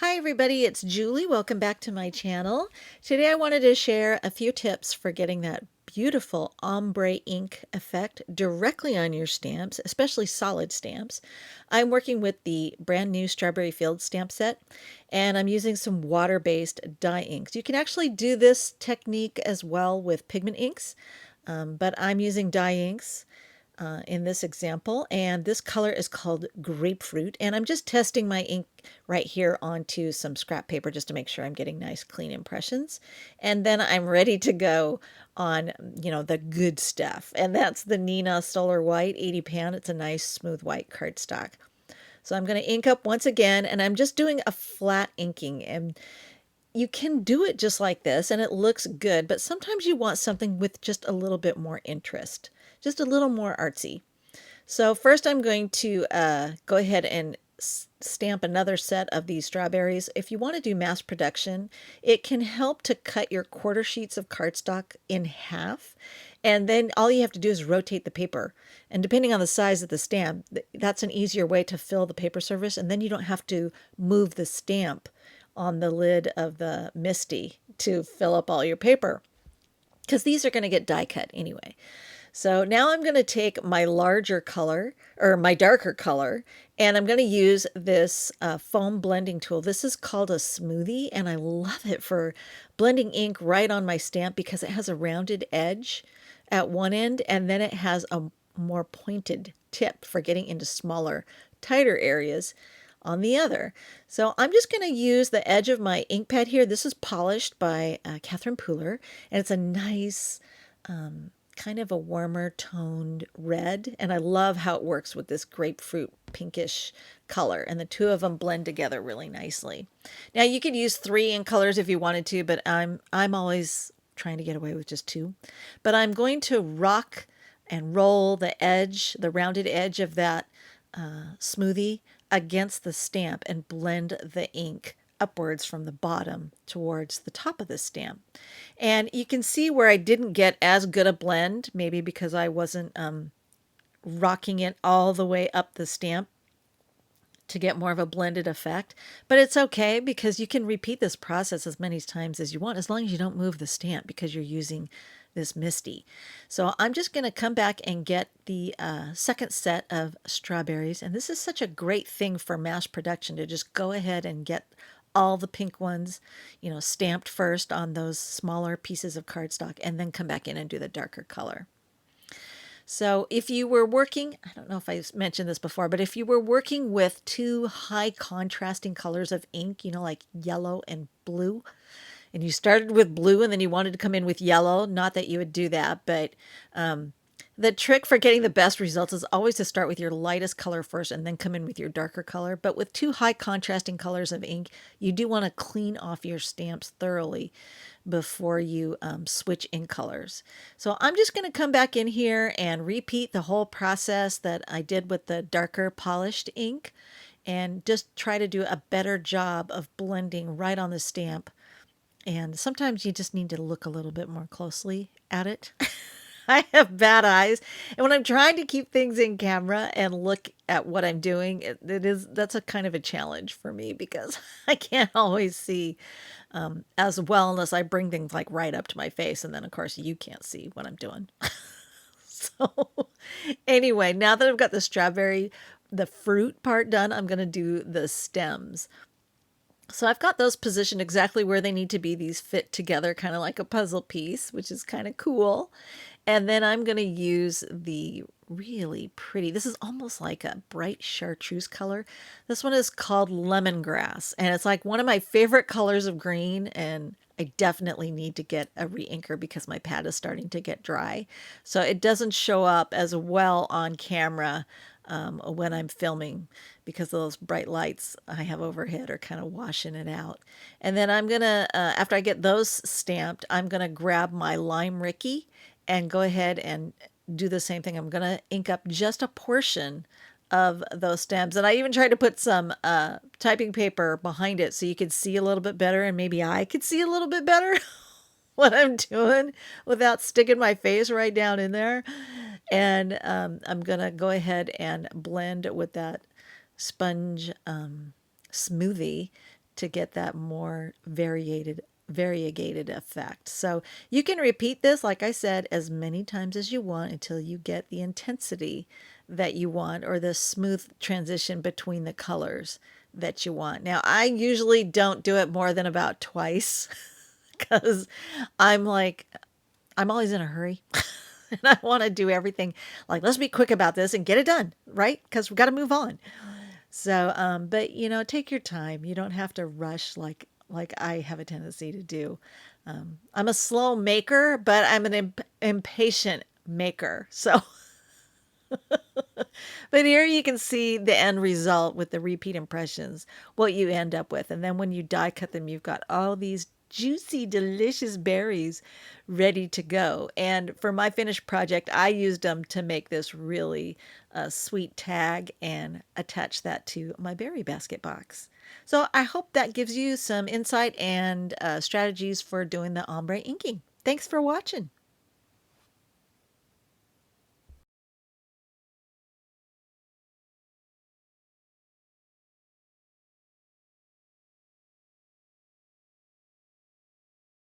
Hi everybody, it's Julie. Welcome back to my channel. Today I wanted to share a few tips for getting that beautiful ombre ink effect directly on your stamps, especially solid stamps. I'm working with the brand new Strawberry Fields stamp set, and I'm using some water-based dye inks. You can actually do this technique as well with pigment inks, but I'm using dye inks in this example, and this color is called grapefruit, and I'm just testing my ink right here onto some scrap paper just to make sure I'm getting nice clean impressions, and then I'm ready to go on the good stuff, and that's the Nina Solar White 80 pound. It's a nice smooth white cardstock. So I'm going to ink up once again, and I'm just doing a flat inking, and you can do it just like this and it looks good, but sometimes you want something with just a little bit more interest, just a little more artsy. So first I'm going to go ahead and stamp another set of these strawberries. If you want to do mass production, it can help to cut your quarter sheets of cardstock in half. And then all you have to do is rotate the paper. And depending on the size of the stamp, that's an easier way to fill the paper surface. And then you don't have to move the stamp on the lid of the Misty to fill up all your paper, because these are going to get die cut anyway. So now I'm going to take my larger color, or my darker color, and I'm going to use this foam blending tool. This is called a smoothie, and I love it for blending ink right on my stamp because it has a rounded edge at one end, and then it has a more pointed tip for getting into smaller, tighter areas on the other. So I'm just going to use the edge of my ink pad here. This is polished by Catherine Pooler, and it's a nice kind of a warmer toned red, and I love how it works with this grapefruit pinkish color, and the two of them blend together really nicely. Now you could use three ink colors if you wanted to, but I'm always trying to get away with just two. But I'm going to rock and roll the edge, the rounded edge of that smoothie against the stamp and blend the ink upwards from the bottom towards the top of the stamp. And you can see where I didn't get as good a blend, maybe because I wasn't rocking it all the way up the stamp to get more of a blended effect. But it's okay because you can repeat this process as many times as you want, as long as you don't move the stamp because you're using this Misty. So I'm just going to come back and get the second set of strawberries. And this is such a great thing for mass production, to just go ahead and get all the pink ones, stamped first on those smaller pieces of cardstock, and then come back in and do the darker color. So if you were working, I don't know if I mentioned this before, but if you were working with two high contrasting colors of ink, like yellow and blue, and you started with blue and then you wanted to come in with yellow, not that you would do that, but the trick for getting the best results is always to start with your lightest color first and then come in with your darker color. But with two high contrasting colors of ink, you do want to clean off your stamps thoroughly before you switch ink colors. So I'm just going to come back in here and repeat the whole process that I did with the darker polished ink, and just try to do a better job of blending right on the stamp. And sometimes you just need to look a little bit more closely at it. I have bad eyes, and when I'm trying to keep things in camera and look at what I'm doing, that's a kind of a challenge for me because I can't always see as well unless I bring things like right up to my face, and then of course you can't see what I'm doing. So anyway, now that I've got the fruit part done, I'm going to do the stems. So I've got those positioned exactly where they need to be. These fit together kind of like a puzzle piece, which is kind of cool. And then I'm going to use the really pretty, this is almost like a bright chartreuse color. This one is called lemongrass, and it's like one of my favorite colors of green, and I definitely need to get a re-inker because my pad is starting to get dry. So it doesn't show up as well on camera when I'm filming, because those bright lights I have overhead are kind of washing it out. And then I'm gonna, after I get those stamped, I'm gonna grab my Lime Ricky and go ahead and do the same thing. I'm gonna ink up just a portion of those stems, and I even tried to put some typing paper behind it so you could see a little bit better, and maybe I could see a little bit better what I'm doing without sticking my face right down in there. And I'm going to go ahead and blend with that sponge smoothie to get that more variegated effect. So you can repeat this, like I said, as many times as you want until you get the intensity that you want or the smooth transition between the colors that you want. Now, I usually don't do it more than about twice because I'm like, I'm always in a hurry. And I want to do everything like, let's be quick about this and get it done, right? Because we've got to move on. So, but take your time. You don't have to rush like I have a tendency to do. I'm a slow maker, but I'm an impatient maker. So, but here you can see the end result with the repeat impressions, what you end up with. And then when you die cut them, you've got all these juicy, delicious berries ready to go. And for my finished project, I used them to make this really sweet tag and attach that to my berry basket box. So I hope that gives you some insight and strategies for doing the ombre inking. Thanks for watching.